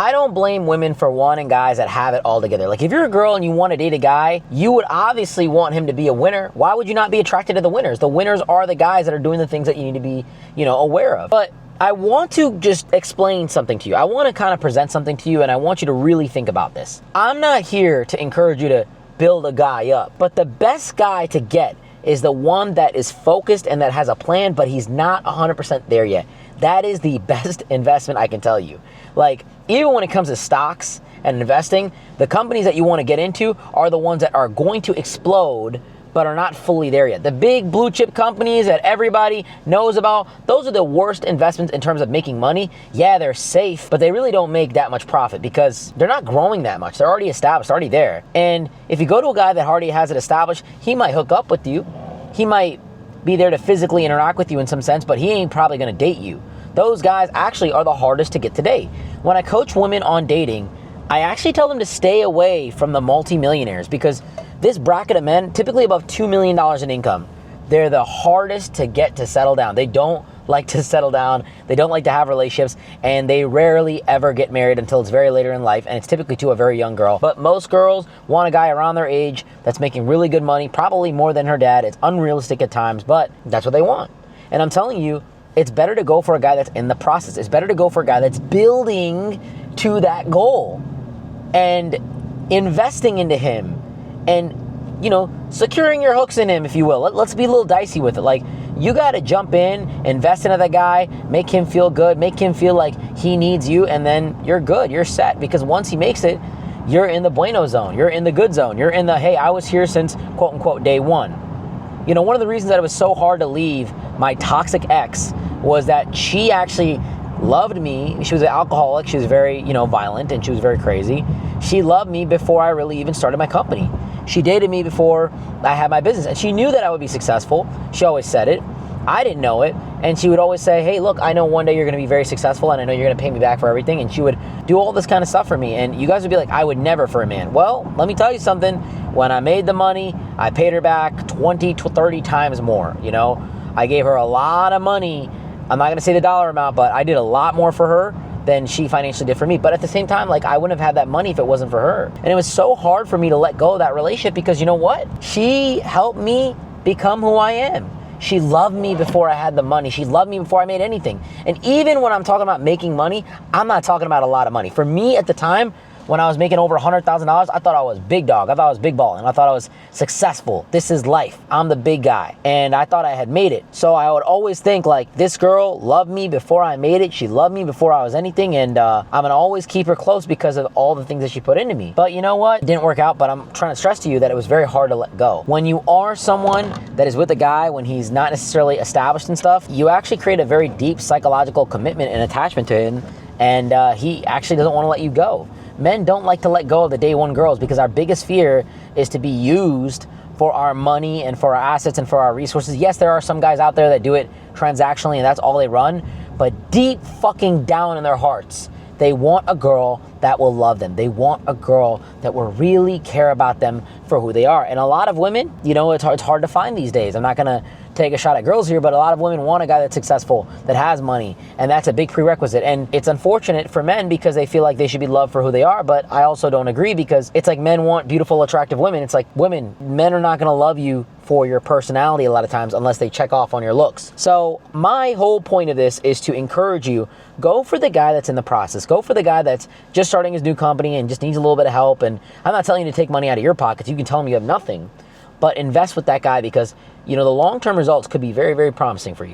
I don't blame women for wanting guys that have it all together. Like if you're a girl and you want to date a guy, you would obviously want him to be a winner. Why would you not be attracted to the winners? The winners are the guys that are doing the things that you need to be, aware of. But I want to just explain something to you. I want to kind of present something to you, and I want you to really think about this. I'm not here to encourage you to build a guy up, but the best guy to get is the one that is focused and that has a plan, but he's not 100% there yet. That is the best investment I can tell you. Like, even when it comes to stocks and investing, the companies that you want to get into are the ones that are going to explode, but are not fully there yet. The big blue chip companies that everybody knows about, those are the worst investments in terms of making money. Yeah, they're safe, but they really don't make that much profit because they're not growing that much. They're already established, already there. And if you go to a guy that already has it established, he might hook up with you. He might be there to physically interact with you in some sense, but he ain't probably gonna date you. Those guys actually are the hardest to get to date. When I coach women on dating, I actually tell them to stay away from the multimillionaires because this bracket of men, typically above $2 million in income, they're the hardest to get to settle down. They don't like to settle down. They don't like to have relationships, and they rarely ever get married until it's very later in life, and it's typically to a very young girl. But most girls want a guy around their age that's making really good money, probably more than her dad. It's unrealistic at times, but that's what they want. And I'm telling you, it's better to go for a guy that's in the process. It's better to go for a guy that's building to that goal and investing into him and, securing your hooks in him, if you will. Let's be a little dicey with it. Like, you got to jump in, invest into that guy, make him feel good, make him feel like he needs you, and then you're good. You're set, because once he makes it, you're in the bueno zone. You're in the good zone. You're in the, hey, I was here since, quote unquote, day one. One of the reasons that it was so hard to leave my toxic ex was that she actually loved me. She was an alcoholic. She was very, violent, and she was very crazy. She loved me before I really even started my company. She dated me before I had my business, and she knew that I would be successful. She always said it. I didn't know it, and she would always say, hey, look, I know one day you're going to be very successful, and I know you're going to pay me back for everything, and she would do all this kind of stuff for me, and you guys would be like, I would never for a man. Well, let me tell you something. When I made the money, I paid her back 20 to 30 times more, I gave her a lot of money. I'm not going to say the dollar amount, but I did a lot more for her than she financially did for me. But at the same time, I wouldn't have had that money if it wasn't for her. And it was so hard for me to let go of that relationship because you know what? She helped me become who I am. She loved me before I had the money. She loved me before I made anything. And even when I'm talking about making money, I'm not talking about a lot of money. For me at the time, when I was making over $100,000, I thought I was big dog. I thought I was big ball, and I thought I was successful. This is life. I'm the big guy, and I thought I had made it. So I would always think this girl loved me before I made it. She loved me before I was anything, and I'm gonna always keep her close because of all the things that she put into me. But you know what? It didn't work out, but I'm trying to stress to you that it was very hard to let go. When you are someone that is with a guy when he's not necessarily established and stuff, you actually create a very deep psychological commitment and attachment to him, and he actually doesn't want to let you go. Men don't like to let go of the day one girls because our biggest fear is to be used for our money and for our assets and for our resources. Yes, there are some guys out there that do it transactionally and that's all they run, but deep fucking down in their hearts, they want a girl that will love them. They want a girl that will really care about them for who they are. And a lot of women, it's hard to find these days. I'm not gonna take a shot at girls here, but a lot of women want a guy that's successful, that has money, and that's a big prerequisite. And it's unfortunate for men because they feel like they should be loved for who they are, but I also don't agree because it's like men want beautiful, attractive women. It's like men are not gonna love you for your personality a lot of times unless they check off on your looks. So my whole point of this is to encourage you, go for the guy that's in the process. Go for the guy that's just starting his new company and just needs a little bit of help. And I'm not telling you to take money out of your pockets. You can tell him you have nothing, but invest with that guy because the long-term results could be very, very promising for you.